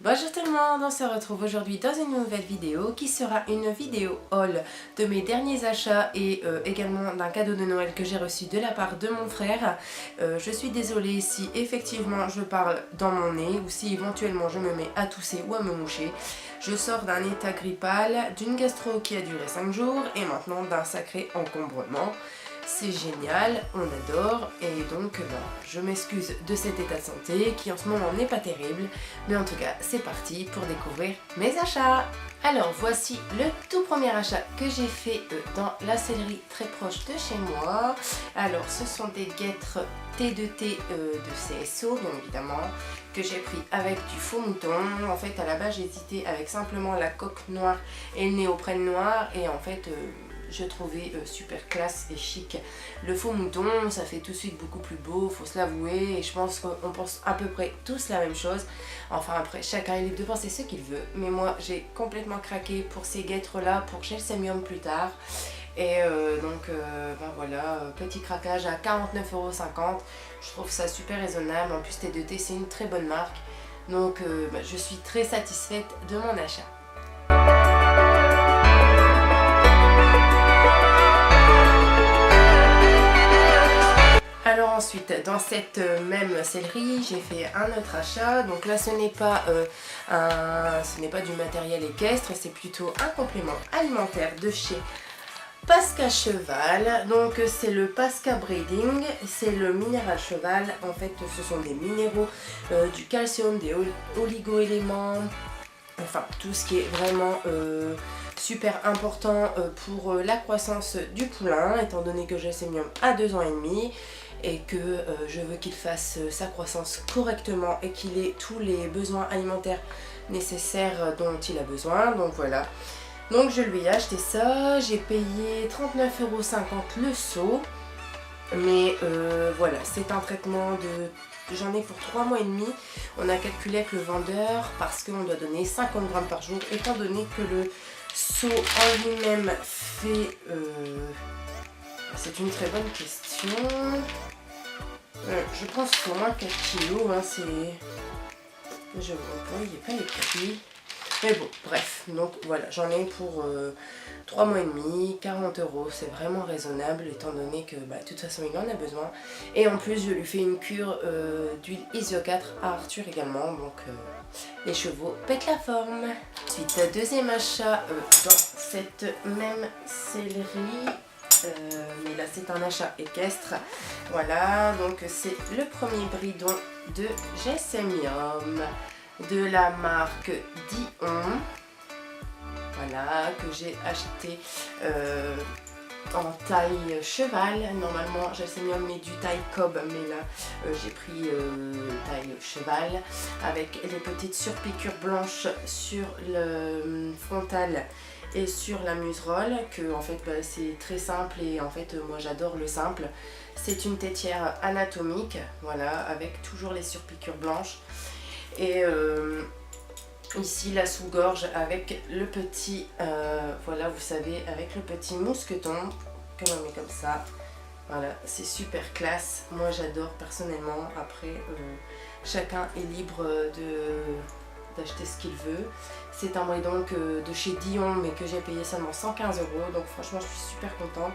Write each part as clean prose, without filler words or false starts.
Bonjour tout le monde, on se retrouve aujourd'hui dans une nouvelle vidéo qui sera une vidéo haul de mes derniers achats et également d'un cadeau de Noël que j'ai reçu de la part de mon frère. Je suis désolée si effectivement je parle dans mon nez ou si éventuellement je me mets à tousser ou à me moucher. Je sors d'un état grippal, d'une gastro qui a duré 5 jours et maintenant d'un sacré encombrement. C'est génial, on adore et donc je m'excuse de cet état de santé qui en ce moment n'est pas terrible, mais en tout cas c'est parti pour découvrir mes achats. Alors voici le tout premier achat que j'ai fait dans la sellerie très proche de chez moi. Alors ce sont des guêtres T2T de CSO bien évidemment, que j'ai pris avec du faux mouton. En fait à la base j'hésitais avec simplement la coque noire et le néoprène noir et en fait je trouvais super classe et chic le faux mouton, ça fait tout de suite beaucoup plus beau, faut se l'avouer, et je pense qu'on pense à peu près tous la même chose. Enfin après chacun est libre de penser ce qu'il veut, mais moi j'ai complètement craqué pour ces guêtres là pour Gelsemium plus tard. Et ben voilà, petit craquage à 49,50 €, je trouve ça super raisonnable, en plus T2T c'est une très bonne marque, donc je suis très satisfaite de mon achat. Alors ensuite, dans cette même sellerie, j'ai fait un autre achat. Donc là, ce n'est pas du matériel équestre, c'est plutôt un complément alimentaire de chez Pasca Cheval. Donc c'est le Pasca Breeding, c'est le minéral cheval. En fait, ce sont des minéraux, du calcium, des oligo-éléments, enfin tout ce qui est vraiment super important pour la croissance du poulain, étant donné que Gelsemium a 2 ans et demi et que je veux qu'il fasse sa croissance correctement et qu'il ait tous les besoins alimentaires nécessaires dont il a besoin. Donc voilà, donc je lui ai acheté ça, j'ai payé 39,50 € le seau, mais voilà, c'est un traitement de... J'en ai pour 3 mois et demi. On a calculé avec le vendeur parce qu'on doit donner 50 grammes par jour, étant donné que le seau en lui-même fait... c'est une très bonne question. Je pense qu'au moins 4 kilos, hein, c'est... Je vois pas, il n'est pas écrit. Mais bon, bref, donc voilà, j'en ai pour 3 mois et demi, 40 €, c'est vraiment raisonnable étant donné que de toute façon il en a besoin. Et en plus je lui fais une cure d'huile Isio 4 à Arthur également, donc les chevaux pètent la forme. Ensuite, deuxième achat dans cette même sellerie. Mais là c'est un achat équestre. Voilà, donc c'est le premier bridon de Gelsemium de la marque Dion, voilà, que j'ai acheté en taille cheval. Normalement Gelsemium met du taille cob, mais là j'ai pris taille cheval avec les petites surpiqûres blanches sur le frontal et sur la muserolle, que en fait c'est très simple et en fait moi j'adore le simple. C'est une tétière anatomique, voilà, avec toujours les surpiqûres blanches. Et ici la sous-gorge avec le petit, voilà, vous savez, avec le petit mousqueton que l'on met comme ça. Voilà, c'est super classe, moi j'adore personnellement. Après chacun est libre d'acheter ce qu'il veut. C'est un bridon de chez Dion, mais que j'ai payé seulement 115 €, donc franchement je suis super contente.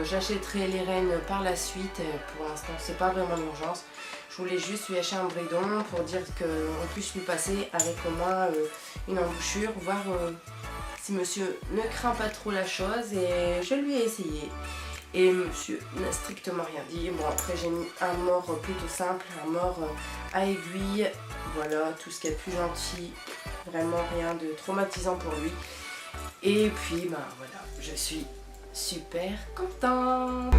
J'achèterai les rennes par la suite, pour l'instant c'est pas vraiment l'urgence. Je voulais juste lui acheter un bridon pour dire qu'on puisse lui passer avec au moins une embouchure, voir si monsieur ne craint pas trop la chose, et je lui ai essayé. Et monsieur n'a strictement rien dit. Bon, après j'ai mis un mort plutôt simple, un mort à aiguille, voilà, tout ce qui est plus gentil, vraiment rien de traumatisant pour lui. Et puis voilà, je suis super contente.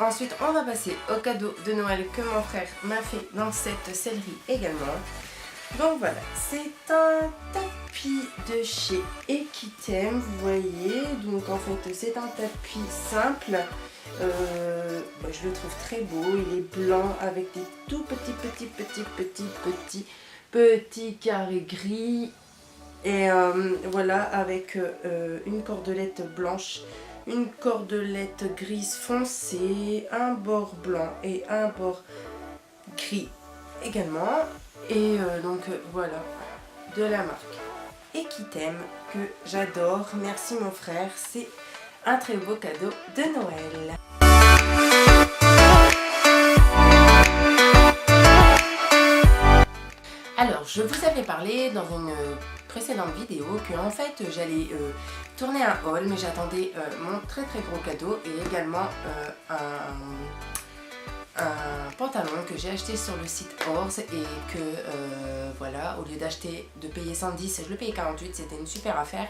Ensuite, on va passer au cadeau de Noël que mon frère m'a fait dans cette sellerie également. Donc voilà, c'est un tapis de chez Equitem, vous voyez. Donc en fait c'est un tapis simple. Je le trouve très beau, il est blanc avec des tout petits carrés gris. Et voilà, avec une cordelette blanche, une cordelette grise foncée, un bord blanc et un bord gris également. Et donc voilà, de la marque Equitem que j'adore. Merci mon frère, c'est un très beau cadeau de Noël. Alors, je vous avais parlé dans une précédente vidéo que en fait j'allais tourner un haul, mais j'attendais mon très gros cadeau et également un pantalon que j'ai acheté sur le site Horse et que voilà, au lieu de payer 110, je le payais 48, c'était une super affaire.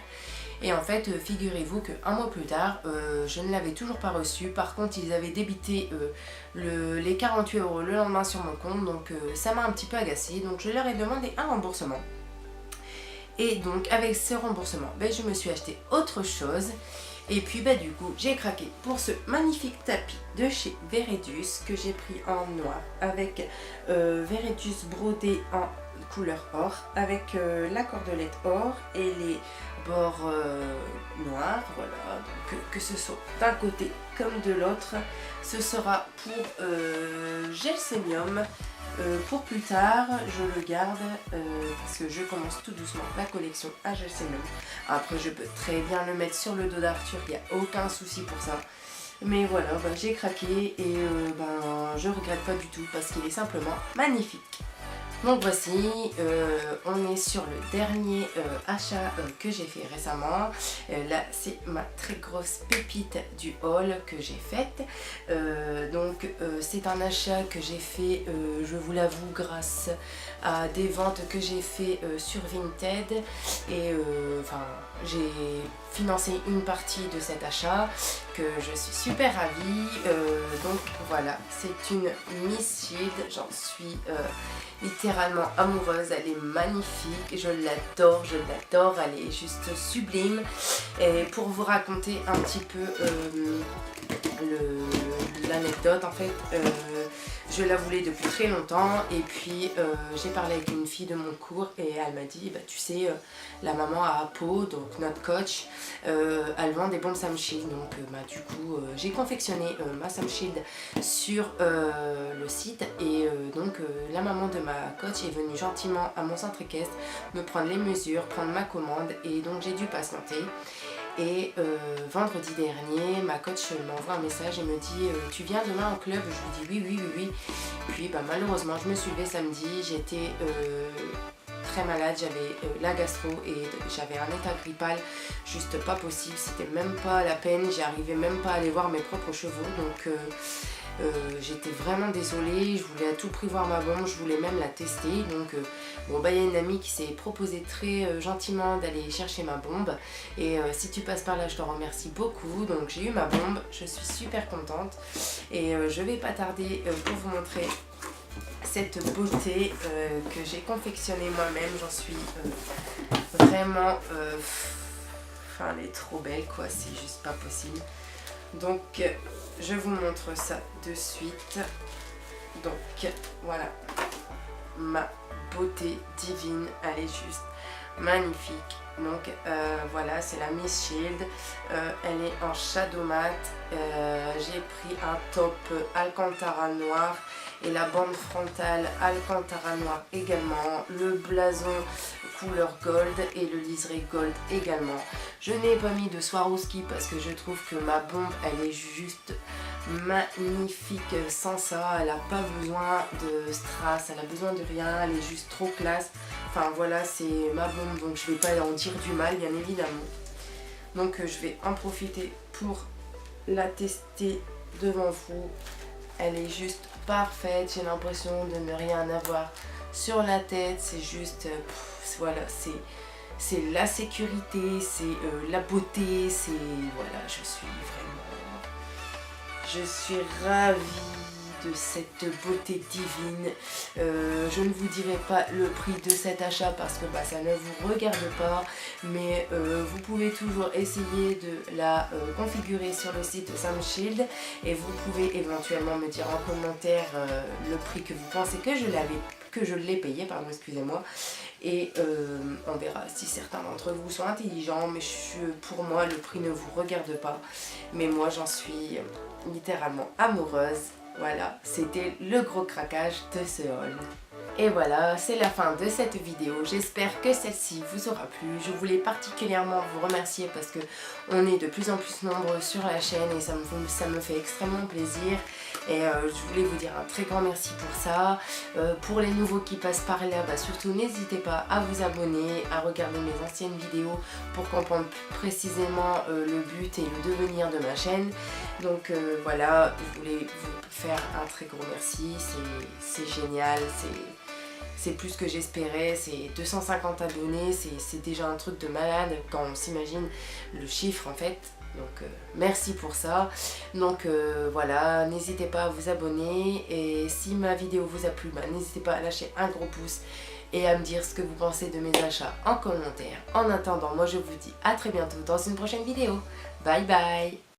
Et en fait, figurez-vous qu'un mois plus tard, je ne l'avais toujours pas reçu. Par contre, ils avaient débité les 48 € le lendemain sur mon compte, donc ça m'a un petit peu agacée. Donc je leur ai demandé un remboursement. Et donc avec ce remboursement, je me suis acheté autre chose. Et puis du coup, j'ai craqué pour ce magnifique tapis de chez Veredus que j'ai pris en noir avec Veredus brodé en couleur or avec la cordelette or et les bords noirs. Voilà, donc que ce soit d'un côté comme de l'autre, ce sera pour Gelsemium. Pour plus tard, je le garde parce que je commence tout doucement la collection à Gelsemium. Après, je peux très bien le mettre sur le dos d'Arthur, il n'y a aucun souci pour ça. Mais voilà, j'ai craqué et je regrette pas du tout parce qu'il est simplement magnifique. Donc voici, on est sur le dernier achat que j'ai fait récemment. Là, c'est ma très grosse pépite du haul que j'ai faite. C'est un achat que j'ai fait, je vous l'avoue, grâce à des ventes que j'ai fait sur Vinted. Et j'ai financé une partie de cet achat que je suis super ravie. Donc voilà, c'est une Miss Shield, j'en suis littéralement amoureuse, elle est magnifique, je l'adore, elle est juste sublime. Et pour vous raconter un petit peu l'anecdote, en fait, je la voulais depuis très longtemps et puis j'ai parlé avec une fille de mon cours et elle m'a dit tu sais, la maman à Pau, donc notre coach, elle vend des bombes Sam Shield. Donc du coup j'ai confectionné ma Sam Shield sur le site et la maman de ma coach est venue gentiment à mon centre équestre me prendre les mesures, prendre ma commande et donc j'ai dû patienter. Et vendredi dernier, ma coach m'envoie un message et me dit tu viens demain au club? Je lui dis oui. Puis malheureusement je me suis levée samedi, j'étais très malade, j'avais la gastro et j'avais un état grippal juste pas possible, c'était même pas la peine, j'arrivais même pas à aller voir mes propres chevaux. Donc j'étais vraiment désolée, je voulais à tout prix voir ma bombe, je voulais même la tester. Donc il y a une amie qui s'est proposée très gentiment d'aller chercher ma bombe et si tu passes par là je te remercie beaucoup. Donc j'ai eu ma bombe, je suis super contente et je vais pas tarder pour vous montrer cette beauté que j'ai confectionnée moi-même. J'en suis vraiment elle est trop belle quoi, c'est juste pas possible. Donc je vous montre ça de suite. Donc voilà, ma beauté divine, elle est juste magnifique. Donc voilà, c'est la Miss Shield, elle est en shadow mat. J'ai pris un top Alcantara noir et la bande frontale Alcantara noir également, le blason couleur gold et le liseré gold également. Je n'ai pas mis de Swarovski parce que je trouve que ma bombe elle est juste magnifique sans ça, elle n'a pas besoin de strass, elle a besoin de rien, elle est juste trop classe. Enfin voilà, c'est ma bombe, donc je vais pas en dire du mal bien évidemment. Donc je vais en profiter pour la tester devant vous. Elle est juste parfaite, j'ai l'impression de ne rien avoir sur la tête, c'est juste voilà, c'est la sécurité, c'est la beauté, c'est voilà, je suis ravie de cette beauté divine. Je ne vous dirai pas le prix de cet achat parce que ça ne vous regarde pas, mais vous pouvez toujours essayer de la configurer sur le site Samshield et vous pouvez éventuellement me dire en commentaire le prix que vous pensez que je l'ai payé, pardon, excusez-moi, et on verra si certains d'entre vous sont intelligents, mais pour moi le prix ne vous regarde pas, mais moi j'en suis littéralement amoureuse. Voilà, c'était le gros craquage de ce haul. Et voilà, c'est la fin de cette vidéo. J'espère que celle-ci vous aura plu. Je voulais particulièrement vous remercier parce que on est de plus en plus nombreux sur la chaîne et ça me fait extrêmement plaisir. Et je voulais vous dire un très grand merci pour ça. Pour les nouveaux qui passent par là, surtout n'hésitez pas à vous abonner, à regarder mes anciennes vidéos pour comprendre plus précisément le but et le devenir de ma chaîne. Donc voilà, je voulais vous faire un très gros merci. C'est génial, c'est plus que j'espérais, c'est 250 abonnés, c'est déjà un truc de malade quand on s'imagine le chiffre en fait. Donc merci pour ça. Donc voilà, n'hésitez pas à vous abonner et si ma vidéo vous a plu, n'hésitez pas à lâcher un gros pouce et à me dire ce que vous pensez de mes achats en commentaire. En attendant, moi je vous dis à très bientôt dans une prochaine vidéo. Bye bye.